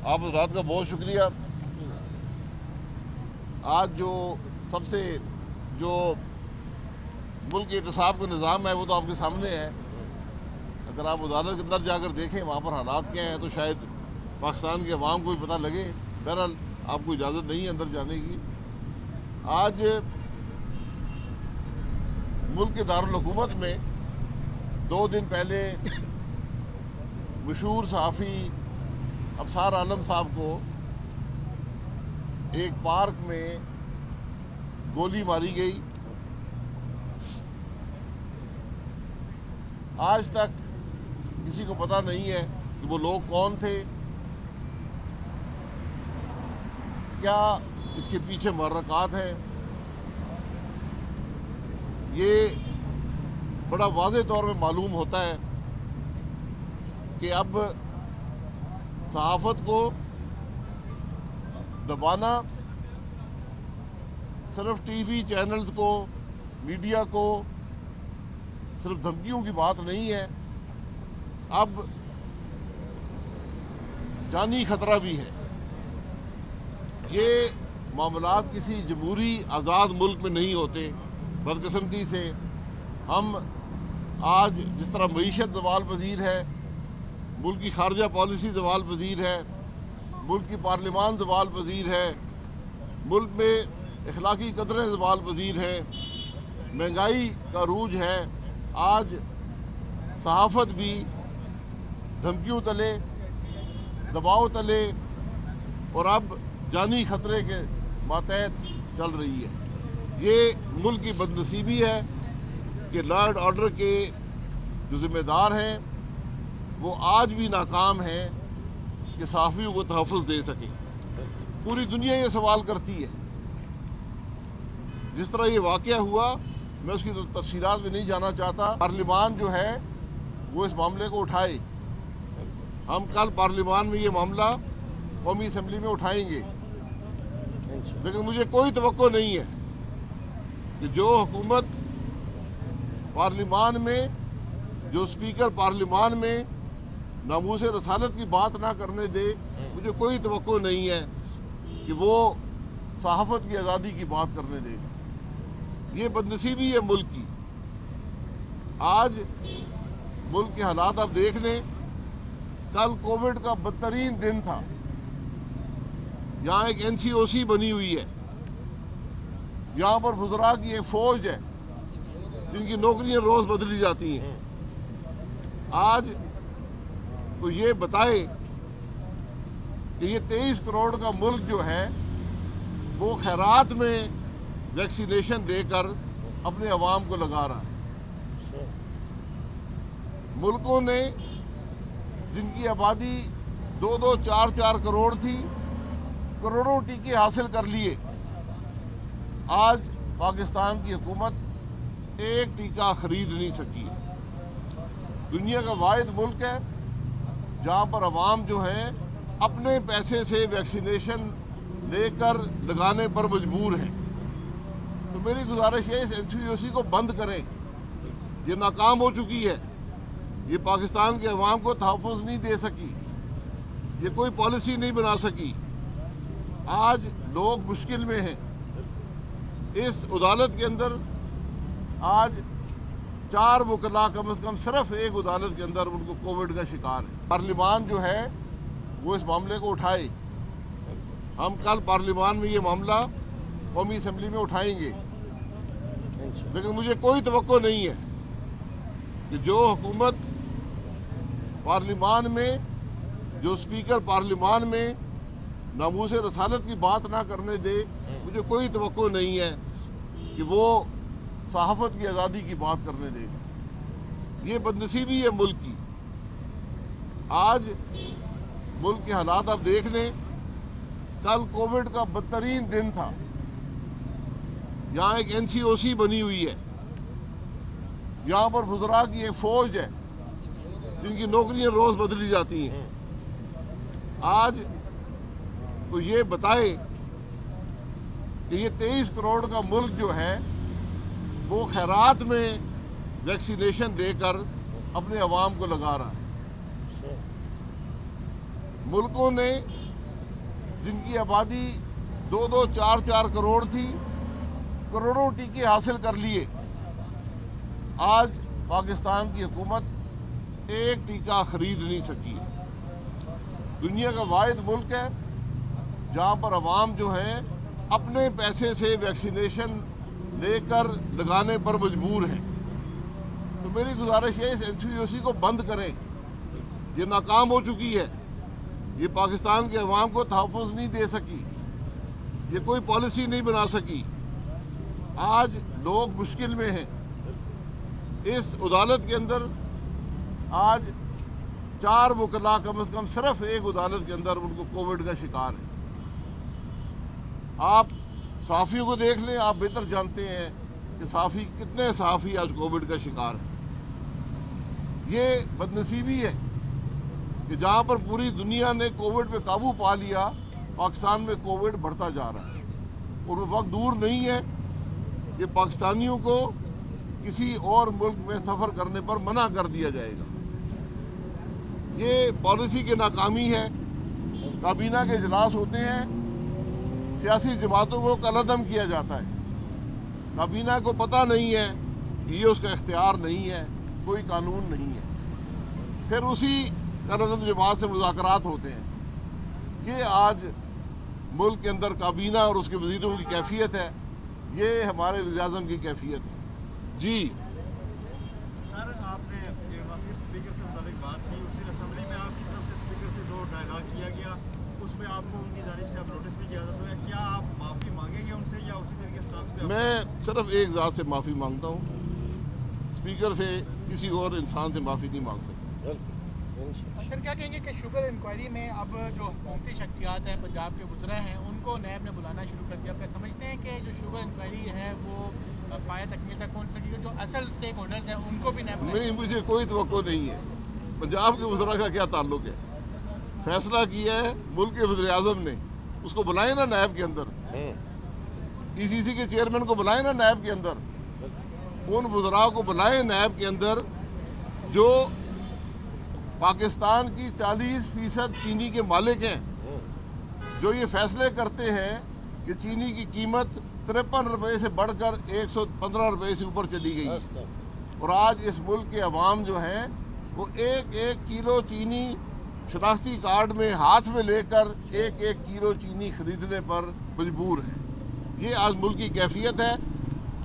آپ حضرات کا بہت شکریہ. آج جو سب سے جو ملک کے احتساب کا نظام ہے وہ تو آپ کے سامنے ہے. اگر آپ عدالت کے اندر جا کر دیکھیں وہاں پر حالات کیا ہیں تو شاید پاکستان کے عوام کو بھی پتہ لگے. بہرحال آپ کو اجازت نہیں ہے اندر جانے کی. آج ملک کے دارالحکومت میں 2 دن پہلے مشہور صحافی ابصار عالم صاحب کو ایک پارک میں گولی ماری گئی. آج تک کسی کو پتہ نہیں ہے کہ وہ لوگ کون تھے, کیا اس کے پیچھے محرکات ہیں. یہ بڑا واضح طور پہ معلوم ہوتا ہے کہ اب صحافت کو دبانا صرف ٹی وی چینلز کو, میڈیا کو صرف دھمکیوں کی بات نہیں ہے, اب جانی خطرہ بھی ہے. یہ معاملات کسی جمہوری آزاد ملک میں نہیں ہوتے. بدقسمتی سے ہم آج جس طرح معیشت زوال پذیر ہے, ملک کی خارجہ پالیسی زوال پذیر ہے, ملک کی پارلیمان زوال پذیر ہے, ملک میں اخلاقی قدریں زوال پذیر ہیں, مہنگائی کا عروج ہے, آج صحافت بھی دھمکیوں تلے, دباؤ تلے اور اب جانی خطرے کے ماتحت چل رہی ہے. یہ ملک کی بدنصیبی ہے کہ لا اینڈ آرڈر کے جو ذمہ دار ہیں وہ آج بھی ناکام ہیں کہ صحافیوں کو تحفظ دے سکیں. پوری دنیا یہ سوال کرتی ہے. جس طرح یہ واقعہ ہوا, میں اس کی تفصیلات میں نہیں جانا چاہتا. پارلیمان جو ہے وہ اس معاملے کو اٹھائے. ہم کل پارلیمان میں یہ معاملہ قومی اسمبلی میں اٹھائیں گے, لیکن مجھے کوئی توقع نہیں ہے کہ جو حکومت پارلیمان میں, جو اسپیکر پارلیمان میں ناموس رسالت کی بات نہ کرنے دے, مجھے کوئی توقع نہیں ہے کہ وہ صحافت کی آزادی کی بات کرنے دے. یہ بدنصیبی ہے ملک کی. آج ملک کے حالات آپ دیکھ لیں. کل کووڈ کا بدترین دن تھا. یہاں ایک NCOC بنی ہوئی ہے, یہاں پر وزراء کی ایک فوج ہے جن کی نوکریاں روز بدلی جاتی ہیں. آج تو یہ بتائے کہ یہ 23 کروڑ کا ملک جو ہے وہ خیرات میں ویکسینیشن دے کر اپنے عوام کو لگا رہا ہے. ملکوں نے جن کی آبادی 2-2, 4-4 کروڑ تھی, کروڑوں ٹیکے حاصل کر لیے. آج پاکستان کی حکومت ایک ٹیکہ خرید نہیں سکی. دنیا کا واحد ملک ہے جہاں پر عوام جو ہیں اپنے پیسے سے ویکسینیشن لے کر لگانے پر مجبور ہیں. تو میری گزارش ہے اس NCOC کو بند کریں. یہ ناکام ہو چکی ہے. یہ پاکستان کے عوام کو تحفظ نہیں دے سکی. یہ کوئی پالیسی نہیں بنا سکی. آج لوگ مشکل میں ہیں. اس عدالت کے اندر آج 4 وکلاء کم از کم صرف ایک عدالت کے اندر ان کو کووڈ کا شکار ہے. پارلیمان جو ہے وہ اس معاملے کو اٹھائے. ہم کل پارلیمان میں یہ معاملہ قومی اسمبلی میں اٹھائیں گے, لیکن مجھے کوئی توقع نہیں ہے کہ جو حکومت پارلیمان میں, جو اسپیکر پارلیمان میں ناموس رسالت کی بات نہ کرنے دے, مجھے کوئی توقع نہیں ہے کہ وہ صحافت کی آزادی کی بات کرنے دے. یہ بدنصیبی ہے ملک کی. آج ملک کے حالات آپ دیکھ لیں. کل کووڈ کا بدترین دن تھا. یہاں ایک NCOC بنی ہوئی ہے, یہاں پر وزراء کی ایک فوج ہے جن کی نوکریاں روز بدلی جاتی ہیں. آج تو یہ بتائے کہ یہ 23 کروڑ کا ملک جو ہے وہ خیرات میں ویکسینیشن دے کر اپنے عوام کو لگا رہا ہے. ملکوں نے جن کی آبادی 2-2, 4-4 کروڑ تھی، کروڑوں ٹیکے حاصل کر لیے. آج پاکستان کی حکومت ایک ٹیکہ خرید نہیں سکی ہے. دنیا کا واحد ملک ہے جہاں پر عوام جو ہیں اپنے پیسے سے ویکسینیشن لے کر لگانے پر مجبور ہیں. تو میری گزارش ہے اس NCOC کو بند کریں. یہ ناکام ہو چکی ہے. یہ پاکستان کے عوام کو تحفظ نہیں دے سکی. یہ کوئی پالیسی نہیں بنا سکی. آج لوگ مشکل میں ہیں. اس عدالت کے اندر آج 4 وکلا کم از کم صرف ایک عدالت کے اندر ان کو کووڈ کا شکار ہے. آپ صحافیوں کو دیکھ لیں، آپ بہتر جانتے ہیں کہ کتنے صحافی آج کووڈ کا شکار ہیں. یہ بدنصیبی ہے کہ جہاں پر پوری دنیا نے کووڈ پہ قابو پا لیا، پاکستان میں کووڈ بڑھتا جا رہا ہے. اور وہ وقت دور نہیں ہے کہ پاکستانیوں کو کسی اور ملک میں سفر کرنے پر منع کر دیا جائے گا. یہ پالیسی کی ناکامی ہے. کابینہ کے اجلاس ہوتے ہیں، سیاسی جماعتوں کو کالعدم کیا جاتا ہے. کابینہ کو پتہ نہیں ہے کہ یہ اس کا اختیار نہیں ہے، کوئی قانون نہیں ہے. پھر اسی کالعدم جماعت سے مذاکرات ہوتے ہیں. یہ آج ملک کے اندر کابینہ اور اس کے وزیروں کی کیفیت ہے. یہ ہمارے وزیر اعظم کی کیفیت ہے. جی سر، آپ نے اسپیکر سے متعلق بات کی. اسی اسمبلی میں آپ کی طرف سے اسپیکر سے جو ڈائلاگ کیا گیا اس میں آپ کو ان کی جانب سے آپ نوٹس بھی کیا جاتا ہے. کیا آپ معافی مانگیں گے ان سے یا اسی طریقے سٹانس پہ؟ میں صرف ایک ذات سے معافی مانگتا ہوں. اسپیکر سے کسی اور انسان سے معافی نہیں مانگ سکتا. سر، کیا کہیں گے کہ شوگر انکوائری میں اب جو حکومتی شخصیات ہیں، پنجاب کے وزراء ہیں، ان کو نیب نے بلانا شروع کر دیا. آپ کیا سمجھتے ہیں کہ جو شوگر انکوائری ہے وہ پایا تکمیل تک پہنچ سکے؟ جو اصل اسٹیک ہولڈرز ہیں ان کو بھی نیب نہیں، مجھے کوئی توقع نہیں ہے. پنجاب کے وزراء کا کیا تعلق ہے؟ فیصلہ کیا ہے ملک کے وزیر اعظم نے. اس کو بلائیں نا نیب کے اندر. ECC کے چیئرمین کو بلائیں نا نیب کے اندر. ان وزراء کو بلائیں نیب کے اندر جو پاکستان کی 40% چینی کے مالک ہیں، جو یہ فیصلے کرتے ہیں کہ چینی کی قیمت 53 روپے سے بڑھ کر 115 روپے سے اوپر چلی گئی. اور آج اس ملک کے عوام جو ہیں وہ 1-1 کلو چینی شناختی کارڈ میں ہاتھ میں لے کر 1-1 کلو چینی خریدنے پر مجبور ہیں. یہ آج ملک کی کیفیت ہے.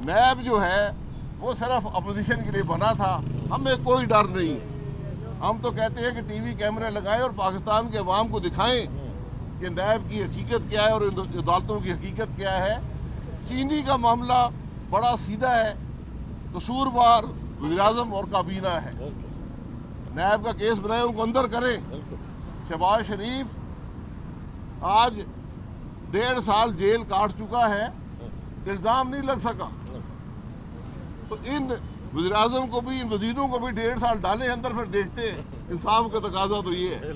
نیب جو ہے وہ صرف اپوزیشن کے لیے بنا تھا. ہمیں کوئی ڈر نہیں. ہم تو کہتے ہیں کہ ٹی وی کیمرے لگائیں اور پاکستان کے عوام کو دکھائیں کہ نیب کی حقیقت کیا ہے اور عدالتوں کی حقیقت کیا ہے. چینی کا معاملہ بڑا سیدھا ہے. قصوروار وزیر اعظم اور کابینہ ہے. نیب کا کیس بنائیں، ان کو اندر کریں. شہباز شریف آج 1.5 سال جیل کاٹ چکا ہے، الزام نہیں لگ سکا. تو ان وزیر اعظم کو بھی، ان وزیروں کو بھی 1.5 سال ڈالے اندر، پھر دیکھتے ہیں. انصاف کا تقاضا تو یہ ہے.